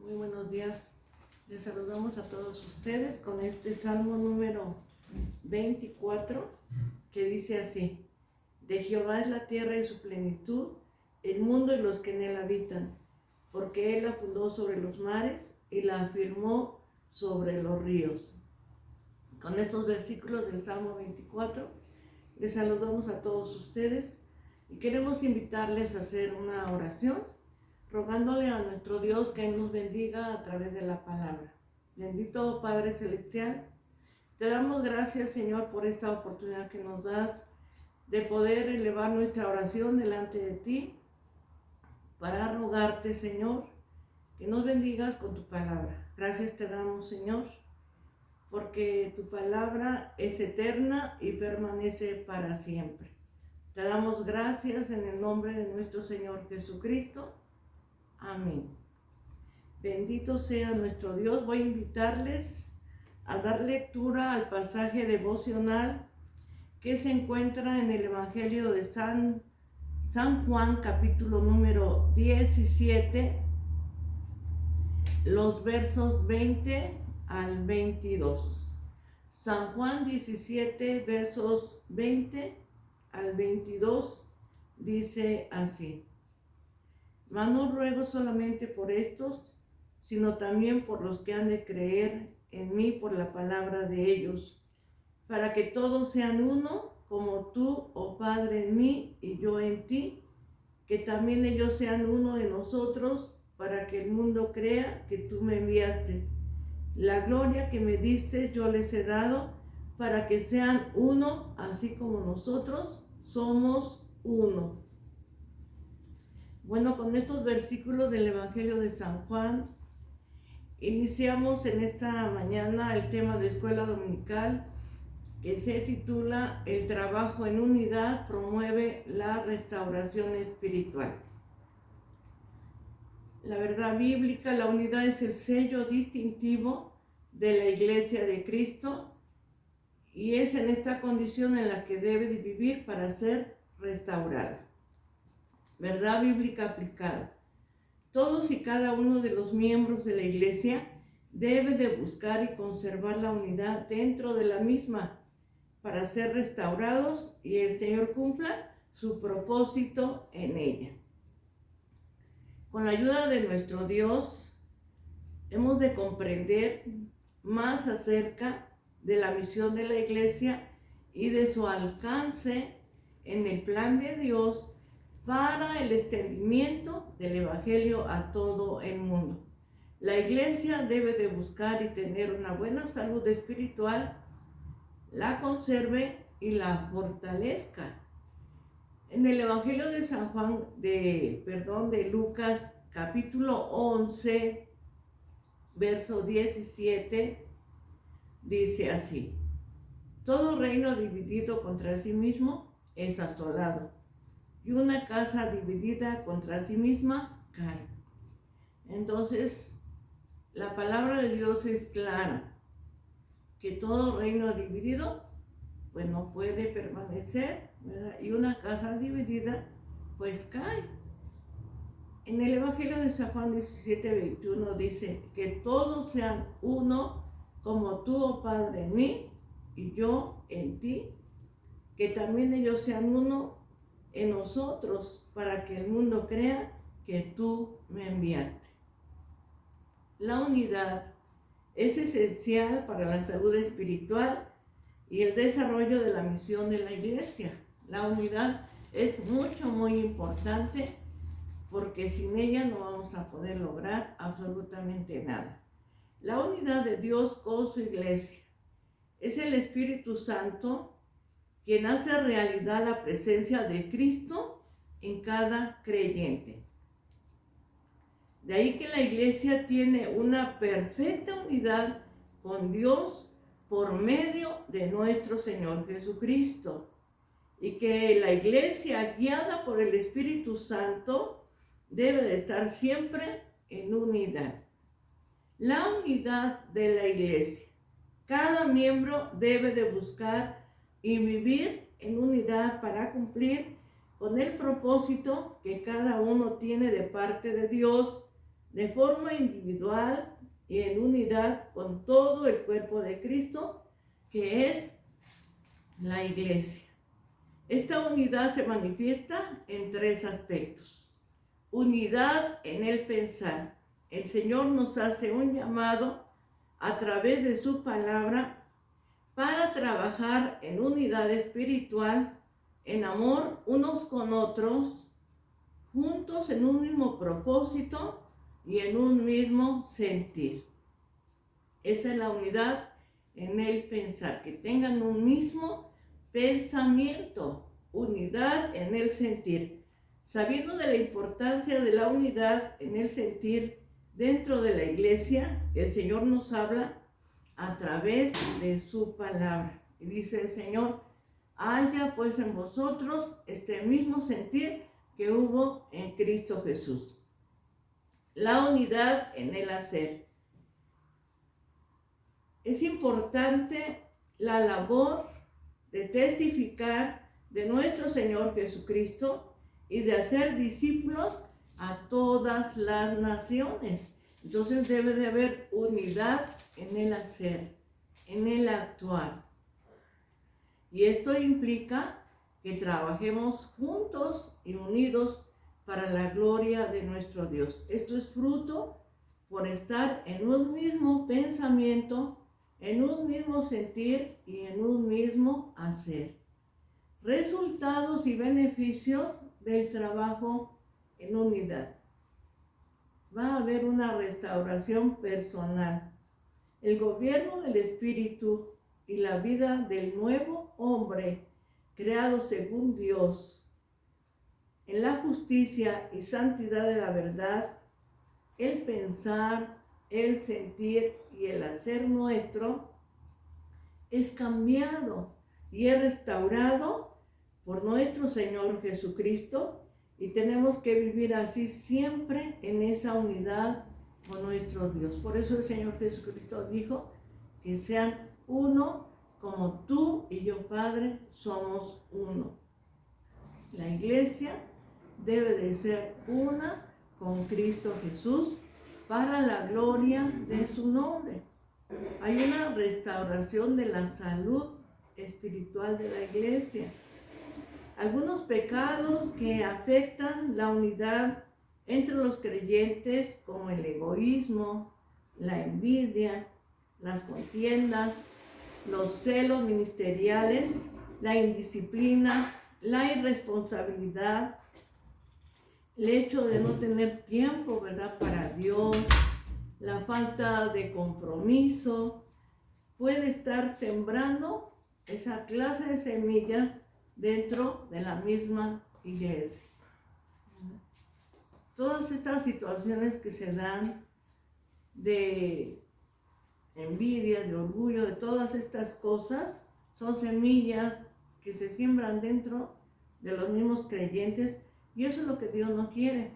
Muy buenos días. Les saludamos a todos ustedes con este Salmo número 24 que dice así: de Jehová es la tierra y su plenitud, el mundo y los que en él habitan, porque él la fundó sobre los mares y la afirmó sobre los ríos. Con estos versículos del Salmo 24 les saludamos a todos ustedes y queremos invitarles a hacer una oración rogándole a nuestro Dios que Él nos bendiga a través de la palabra. Bendito Padre Celestial, te damos gracias, Señor, por esta oportunidad que nos das de poder elevar nuestra oración delante de ti para rogarte, Señor, que nos bendigas con tu palabra. Gracias te damos, Señor, porque tu palabra es eterna y permanece para siempre. Te damos gracias en el nombre de nuestro Señor Jesucristo. Amén. Bendito sea nuestro Dios. Voy a invitarles a dar lectura al pasaje devocional que se encuentra en el Evangelio de San Juan, capítulo número 17, los versos 20 al 22. San Juan 17, versos 20 al 22, dice así: mas no ruego solamente por estos, sino también por los que han de creer en mí por la palabra de ellos, para que todos sean uno, como tú, oh Padre, en mí y yo en ti, que también ellos sean uno en nosotros, para que el mundo crea que tú me enviaste. La gloria que me diste yo les he dado, para que sean uno, así como nosotros somos uno. Bueno, con estos versículos del Evangelio de San Juan, iniciamos en esta mañana el tema de escuela dominical que se titula El trabajo en unidad promueve la restauración espiritual. La verdad bíblica, la unidad es el sello distintivo de la Iglesia de Cristo y es en esta condición en la que debe de vivir para ser restaurada. Verdad bíblica aplicada. Todos y cada uno de los miembros de la Iglesia debe de buscar y conservar la unidad dentro de la misma para ser restaurados y el Señor cumpla su propósito en ella. Con la ayuda de nuestro Dios hemos de comprender más acerca de la misión de la Iglesia y de su alcance en el plan de Dios para el extendimiento del Evangelio a todo el mundo. La Iglesia debe de buscar y tener una buena salud espiritual, la conserve y la fortalezca. En el Evangelio de San Juan, de Lucas, capítulo 11, verso 17, dice así: todo reino dividido contra sí mismo es asolado, y una casa dividida contra sí misma cae. Entonces, la palabra de Dios es clara, que todo reino dividido, pues no puede permanecer, ¿verdad? Y una casa dividida, pues cae. En el Evangelio de San Juan 17, 21 dice que todos sean uno, como tú, oh Padre, en mí y yo en ti, que también ellos sean uno en nosotros, para que el mundo crea que tú me enviaste. La unidad es esencial para la salud espiritual y el desarrollo de la misión de la Iglesia. La unidad es muy importante, porque sin ella no vamos a poder lograr absolutamente nada. La unidad de Dios con su Iglesia es el Espíritu Santo quien hace realidad la presencia de Cristo en cada creyente. De ahí que la Iglesia tiene una perfecta unidad con Dios por medio de nuestro Señor Jesucristo, y que la Iglesia, guiada por el Espíritu Santo, debe de estar siempre en unidad. La unidad de la Iglesia. Cada miembro debe de buscar y vivir en unidad para cumplir con el propósito que cada uno tiene de parte de Dios de forma individual y en unidad con todo el cuerpo de Cristo, que es la iglesia. Esta unidad se manifiesta en tres aspectos. Unidad en el pensar. El Señor nos hace un llamado a través de su palabra para trabajar en unidad espiritual, en amor unos con otros, juntos en un mismo propósito y en un mismo sentir. Esa es la unidad en el pensar, que tengan un mismo pensamiento, unidad en el sentir. Sabiendo de la importancia de la unidad en el sentir dentro de la iglesia, el Señor nos habla a través de su palabra. Y dice el Señor: haya pues en vosotros este mismo sentir que hubo en Cristo Jesús. La unidad en el hacer. Es importante la labor de testificar de nuestro Señor Jesucristo y de hacer discípulos a todas las naciones. Entonces debe de haber unidad en el hacer, en el actuar. Y esto implica que trabajemos juntos y unidos para la gloria de nuestro Dios. Esto es fruto por estar en un mismo pensamiento, en un mismo sentir y en un mismo hacer. Resultados y beneficios del trabajo en unidad. Va a haber una restauración personal. El gobierno del Espíritu y la vida del nuevo hombre creado según Dios, en la justicia y santidad de la verdad, el pensar, el sentir y el hacer nuestro es cambiado y es restaurado por nuestro Señor Jesucristo, y tenemos que vivir así siempre en esa unidad con nuestro Dios. Por eso el Señor Jesucristo dijo que sean uno como tú y yo, Padre, somos uno. La iglesia debe de ser una con Cristo Jesús para la gloria de su nombre. Hay una restauración de la salud espiritual de la iglesia. Algunos pecados que afectan la unidad entre los creyentes, como el egoísmo, la envidia, las contiendas, los celos ministeriales, la indisciplina, la irresponsabilidad, el hecho de no tener tiempo, ¿verdad?, para Dios, la falta de compromiso, puede estar sembrando esa clase de semillas dentro de la misma iglesia. Todas estas situaciones que se dan de envidia, de orgullo, de todas estas cosas, son semillas que se siembran dentro de los mismos creyentes, y eso es lo que Dios no quiere.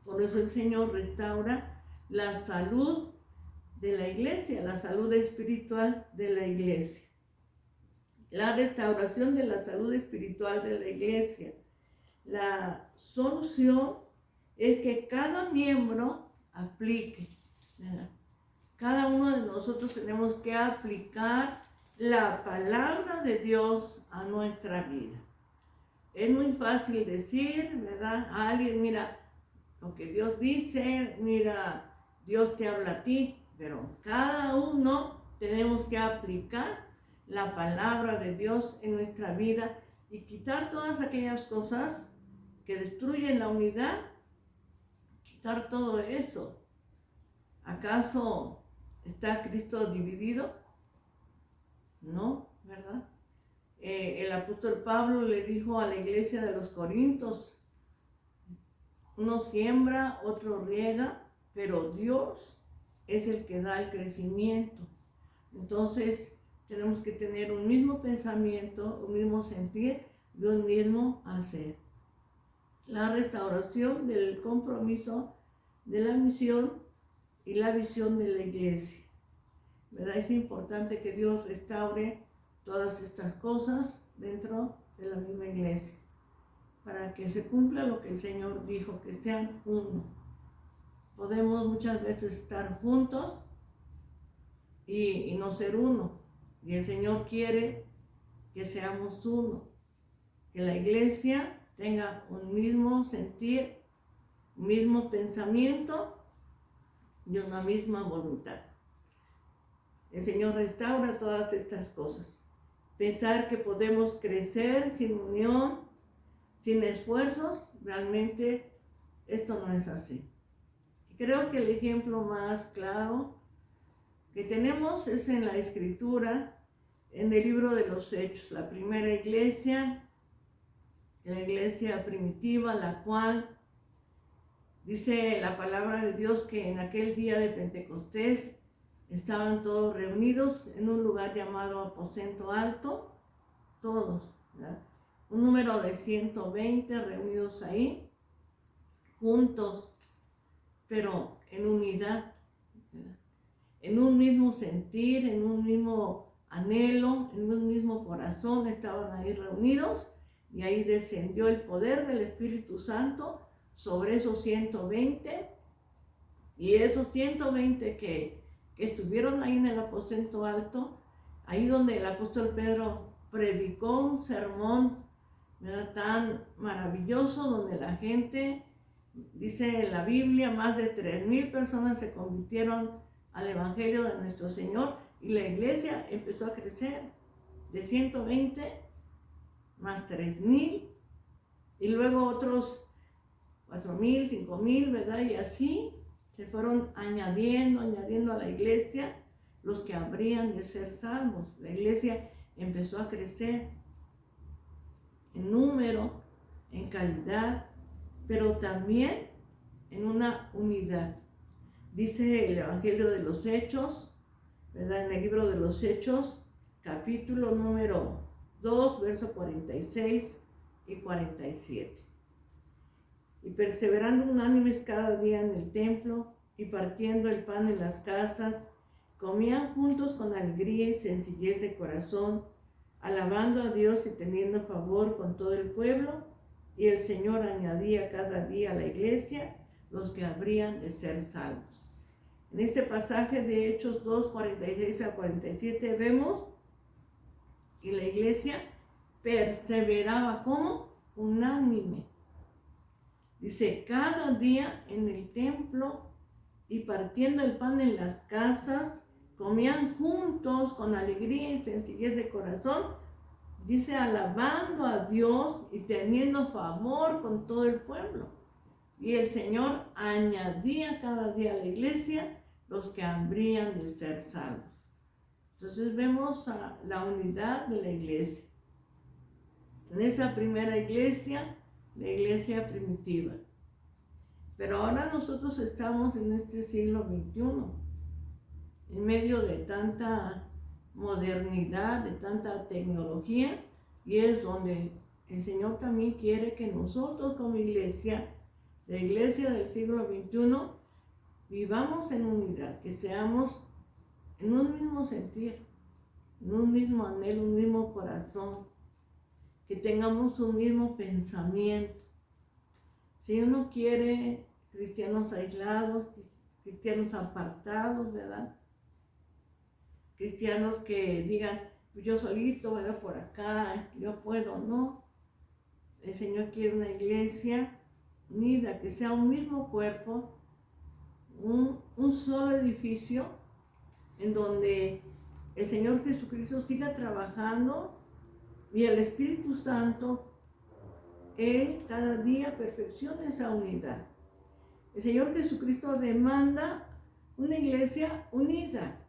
Por eso el Señor restaura la salud de la iglesia, la salud espiritual de la iglesia. La restauración de la salud espiritual de la iglesia. La solución es que cada miembro aplique, ¿verdad? Cada uno de nosotros tenemos que aplicar la palabra de Dios a nuestra vida. Es muy fácil decir, ¿verdad?, a alguien: mira lo que Dios dice, mira, Dios te habla a ti, pero cada uno tenemos que aplicar la palabra de Dios en nuestra vida y quitar todas aquellas cosas que destruyen la unidad, quitar todo eso. ¿Acaso está Cristo dividido? No, ¿verdad? El apóstol Pablo le dijo a la iglesia de los Corintios: uno siembra, otro riega, pero Dios es el que da el crecimiento. Entonces tenemos que tener un mismo pensamiento, un mismo sentir y un mismo hacer. La restauración del compromiso de la misión y la visión de la iglesia, ¿verdad? Es importante que Dios restaure todas estas cosas dentro de la misma iglesia, para que se cumpla lo que el Señor dijo, que sean uno. podemos muchas veces estar juntos y no ser uno. Y el Señor quiere que seamos uno, que la iglesia tenga un mismo sentir, un mismo pensamiento y una misma voluntad. El Señor restaura todas estas cosas. Pensar que podemos crecer sin unión, sin esfuerzos, realmente esto no es así. Creo que el ejemplo más claro que tenemos es en la Escritura, en el libro de los Hechos, la primera iglesia, la iglesia primitiva, la cual dice la palabra de Dios que en aquel día de Pentecostés estaban todos reunidos en un lugar llamado Aposento Alto, todos, ¿verdad? Un número de 120 reunidos ahí, juntos, pero en unidad, ¿verdad? En un mismo sentir, en un mismo anhelo, en un mismo corazón estaban ahí reunidos, y ahí descendió el poder del Espíritu Santo sobre esos 120, y esos 120 que estuvieron ahí en el aposento alto, ahí donde el apóstol Pedro predicó un sermón, ¿verdad?, tan maravilloso, donde la gente, dice en la Biblia, más de 3,000 personas se convirtieron al Evangelio de nuestro Señor, y la iglesia empezó a crecer de 120 más 3,000, y luego otros 4,000, 5,000, ¿verdad? Y así se fueron añadiendo a la iglesia los que habrían de ser salvos. La iglesia empezó a crecer en número, en calidad, pero también en una unidad. Dice el Evangelio de los Hechos, ¿verdad? En el libro de los Hechos, capítulo número 2, verso 46 y 47. Y perseverando unánimes cada día en el templo y partiendo el pan en las casas, comían juntos con alegría y sencillez de corazón, alabando a Dios y teniendo favor con todo el pueblo, y el Señor añadía cada día a la iglesia los que habrían de ser salvos. En este pasaje de Hechos 2, 46 a 47 vemos que la iglesia perseveraba como unánime. Dice, cada día en el templo y partiendo el pan en las casas, comían juntos con alegría y sencillez de corazón, dice, alabando a Dios y teniendo favor con todo el pueblo. Y el Señor añadía cada día a la iglesia los que habrían de ser salvos. Entonces vemos la unidad de la iglesia. En esa primera iglesia, la iglesia primitiva. Pero ahora nosotros estamos en este siglo XXI, en medio de tanta modernidad, de tanta tecnología, y es donde el Señor también quiere que nosotros como iglesia, la iglesia del siglo XXI, vivamos en unidad, que seamos en un mismo sentir, en un mismo anhelo, un mismo corazón, que tengamos un mismo pensamiento. Si uno quiere cristianos aislados, cristianos apartados, ¿verdad? Cristianos que digan, yo solito, ¿verdad?, por acá, yo puedo, no. El Señor quiere una iglesia unida, que sea un mismo cuerpo, un solo edificio, en donde el Señor Jesucristo siga trabajando y el Espíritu Santo, Él cada día perfecciona esa unidad. El Señor Jesucristo demanda una iglesia unida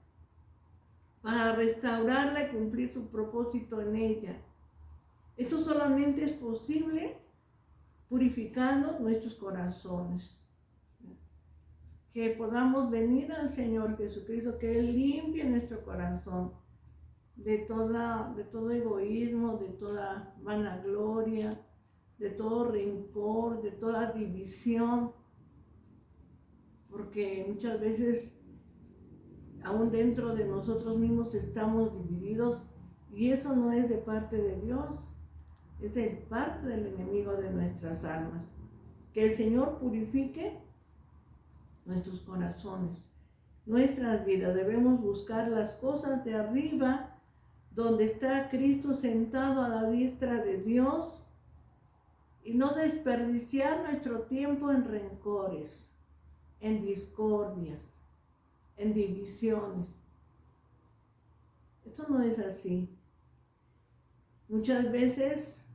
para restaurarla y cumplir su propósito en ella. Esto solamente es posible purificando nuestros corazones. Que podamos venir al Señor Jesucristo, que Él limpie nuestro corazón de todo egoísmo, de toda vanagloria, de todo rencor, de toda división. Porque muchas veces, aún dentro de nosotros mismos estamos divididos, y eso no es de parte de Dios, es de parte del enemigo de nuestras almas. Que el Señor purifique nuestros corazones, nuestras vidas. Debemos buscar las cosas de arriba, donde está Cristo sentado a la diestra de Dios, y no desperdiciar nuestro tiempo en rencores, en discordias, en divisiones. Esto no es así. Muchas veces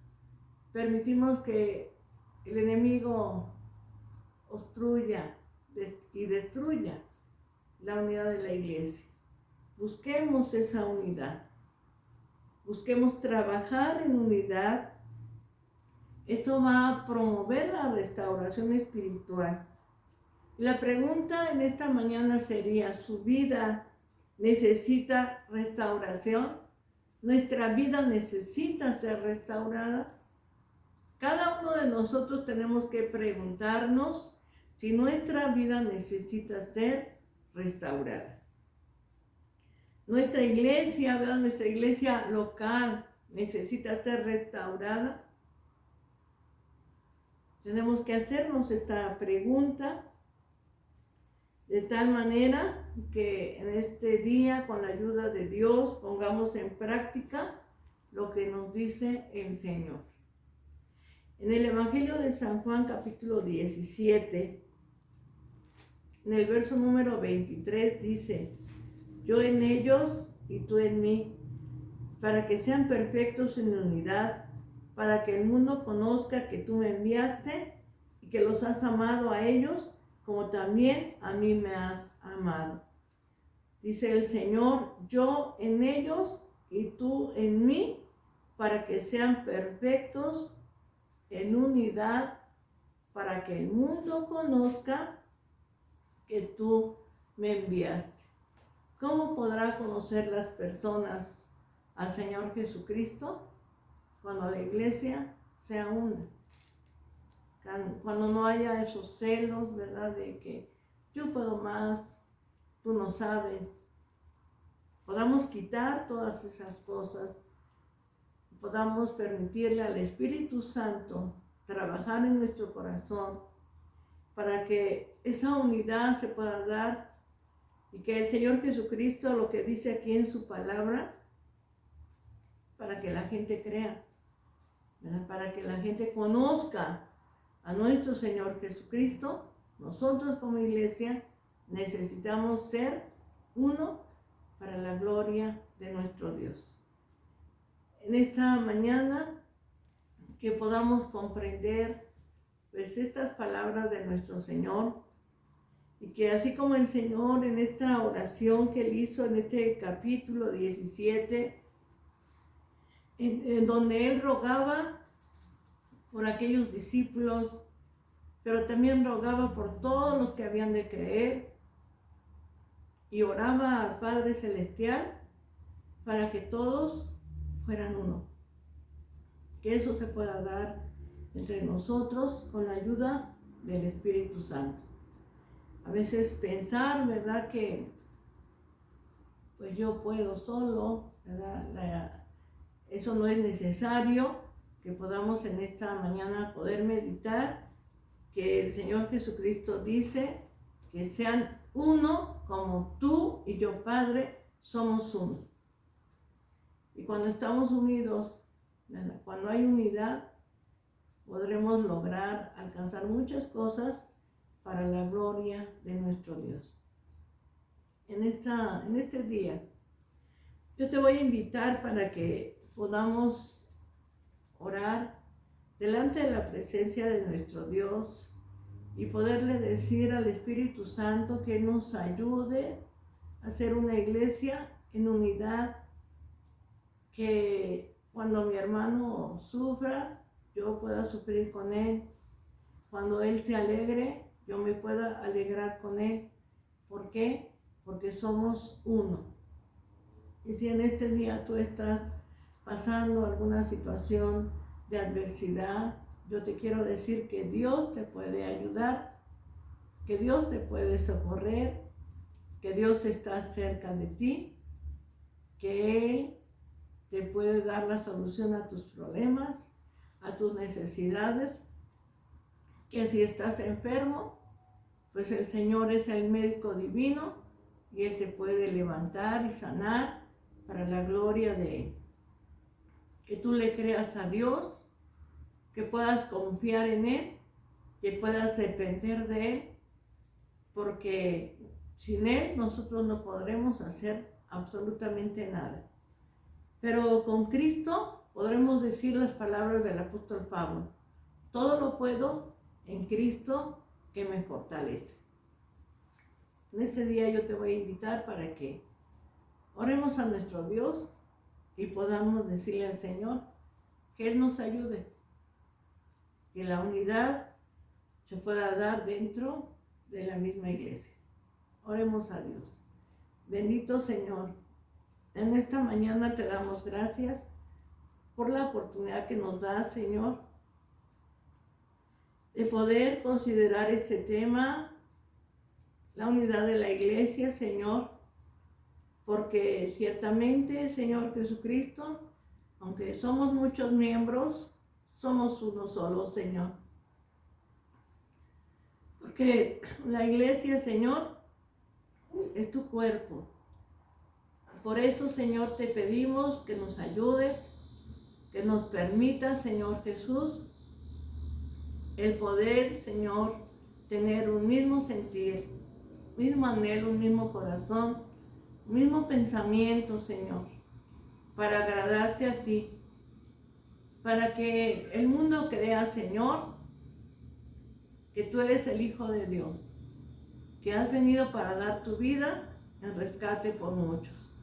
permitimos que el enemigo obstruya y destruya la unidad de la iglesia. Busquemos esa unidad. Busquemos trabajar en unidad. Esto va a promover la restauración espiritual. Y la pregunta en esta mañana sería, ¿su vida necesita restauración? ¿Nuestra vida necesita ser restaurada? Cada uno de nosotros tenemos que preguntarnos si nuestra vida necesita ser restaurada. Nuestra iglesia, ¿verdad? Nuestra iglesia local necesita ser restaurada. Tenemos que hacernos esta pregunta de tal manera que en este día, con la ayuda de Dios, pongamos en práctica lo que nos dice el Señor. En el Evangelio de San Juan, capítulo 17, en el verso número 23 dice: yo en ellos y tú en mí, para que sean perfectos en unidad, para que el mundo conozca que tú me enviaste y que los has amado a ellos como también a mí me has amado. Dice el Señor: yo en ellos y tú en mí, para que sean perfectos en unidad, para que el mundo conozca que tú me enviaste. ¿Cómo podrá conocer las personas al Señor Jesucristo? Cuando la iglesia sea una. Cuando no haya esos celos, ¿verdad? De que yo puedo más, tú no sabes. Podamos quitar todas esas cosas. Podamos permitirle al Espíritu Santo trabajar en nuestro corazón para que esa unidad se pueda dar y que el Señor Jesucristo, lo que dice aquí en su palabra, para que la gente crea, ¿verdad? Para que la gente conozca a nuestro Señor Jesucristo. Nosotros como iglesia necesitamos ser uno para la gloria de nuestro Dios. En esta mañana que podamos comprender pues estas palabras de nuestro Señor, y que así como el Señor en esta oración que Él hizo en este capítulo 17, en donde Él rogaba por aquellos discípulos, pero también rogaba por todos los que habían de creer, y oraba al Padre Celestial para que todos fueran uno. Que eso se pueda dar entre nosotros con la ayuda del Espíritu Santo. A veces pensar, ¿verdad?, que pues yo puedo solo, ¿verdad? Eso no es necesario. Que podamos en esta mañana poder meditar que el Señor Jesucristo dice que sean uno como tú y yo, Padre, somos uno. Y cuando estamos unidos, ¿verdad?, cuando hay unidad, podremos lograr alcanzar muchas cosas para la gloria de nuestro Dios. En este día, yo te voy a invitar para que podamos orar delante de la presencia de nuestro Dios y poderle decir al Espíritu Santo que nos ayude a ser una iglesia en unidad, que cuando mi hermano sufra, yo pueda sufrir con él. Cuando él se alegre, yo me pueda alegrar con él. ¿Por qué? Porque somos uno. Y si en este día tú estás pasando alguna situación de adversidad, yo te quiero decir que Dios te puede ayudar, que Dios te puede socorrer, que Dios está cerca de ti, que Él te puede dar la solución a tus problemas, a tus necesidades, que si estás enfermo, pues el Señor es el médico divino y Él te puede levantar y sanar para la gloria de Él. Que tú le creas a Dios, que puedas confiar en Él, que puedas depender de Él, porque sin Él nosotros no podremos hacer absolutamente nada. Pero con Cristo podremos decir las palabras del apóstol Pablo: todo lo puedo en Cristo que me fortalece. En este día yo te voy a invitar para que oremos a nuestro Dios y podamos decirle al Señor que Él nos ayude, que la unidad se pueda dar dentro de la misma iglesia. Oremos a Dios. Bendito Señor, en esta mañana te damos gracias por la oportunidad que nos da, Señor, de poder considerar este tema, la unidad de la iglesia, Señor, porque ciertamente, Señor Jesucristo, aunque somos muchos miembros, somos uno solo, Señor. Porque la iglesia, Señor, es tu cuerpo. Por eso, Señor, te pedimos que nos ayudes, que nos permitas, Señor Jesús, el poder, Señor, tener un mismo sentir, mismo anhelo, un mismo corazón, mismo pensamiento, Señor, para agradarte a ti, para que el mundo crea, Señor, que tú eres el Hijo de Dios, que has venido para dar tu vida en rescate por muchos.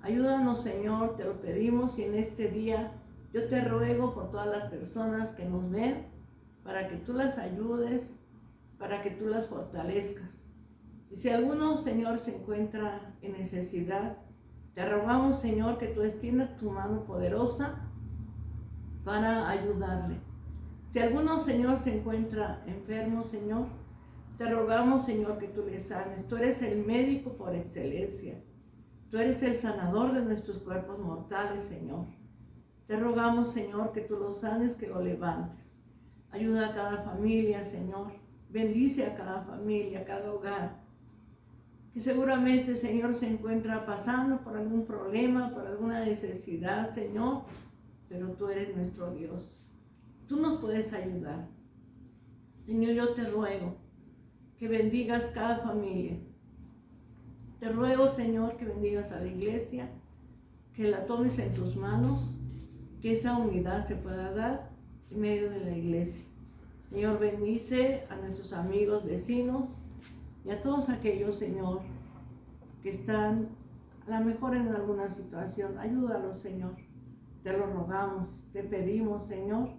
Ayúdanos, Señor, te lo pedimos, y en este día yo te ruego por todas las personas que nos ven, para que tú las ayudes, para que tú las fortalezcas. Y si alguno, Señor, se encuentra en necesidad, te rogamos, Señor, que tú extiendas tu mano poderosa para ayudarle. Si alguno, Señor, se encuentra enfermo, Señor, te rogamos, Señor, que tú le sanes. Tú eres el médico por excelencia. Tú eres el sanador de nuestros cuerpos mortales, Señor. Te rogamos, Señor, que tú lo sanes, que lo levantes. Ayuda a cada familia, Señor. Bendice a cada familia, a cada hogar, que seguramente, Señor, se encuentra pasando por algún problema, por alguna necesidad, Señor, pero tú eres nuestro Dios. Tú nos puedes ayudar. Señor, yo te ruego que bendigas cada familia. Te ruego, Señor, que bendigas a la iglesia, que la tomes en tus manos, que esa unidad se pueda dar en medio de la iglesia. Señor, bendice a nuestros amigos, vecinos y a todos aquellos, Señor, que están a lo mejor en alguna situación. Ayúdalos, Señor. Te lo rogamos, te pedimos, Señor,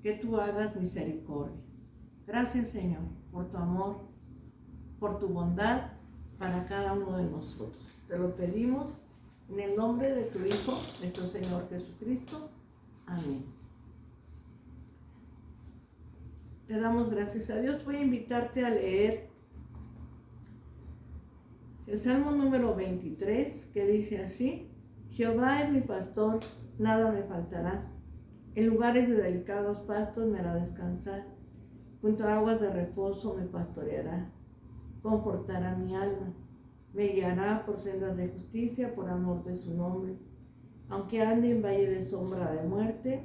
que tú hagas misericordia. Gracias, Señor, por tu amor, por tu bondad para cada uno de nosotros. Te lo pedimos en el nombre de tu Hijo, nuestro Señor Jesucristo. Amén. Te damos gracias a Dios. Voy a invitarte a leer el Salmo número 23, que dice así: Jehová es mi pastor, nada me faltará. En lugares de delicados pastos me hará descansar. Junto a aguas de reposo me pastoreará. Confortará mi alma. Me guiará por sendas de justicia por amor de su nombre. Aunque ande en valle de sombra de muerte,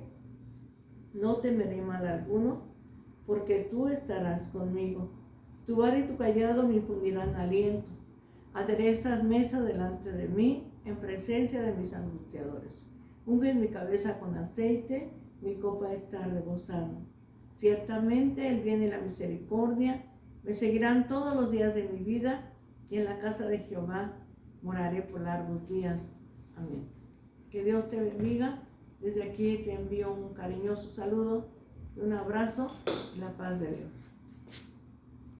no temeré mal alguno, porque tú estarás conmigo. Tu vara y tu cayado me infundirán aliento. Aderezas mesa delante de mí, en presencia de mis angustiadores. Unges mi cabeza con aceite, mi copa está rebosando. Ciertamente el bien y la misericordia me seguirán todos los días de mi vida, y en la casa de Jehová moraré por largos días. Amén. Que Dios te bendiga. Desde aquí te envío un cariñoso saludo y un abrazo y la paz de Dios.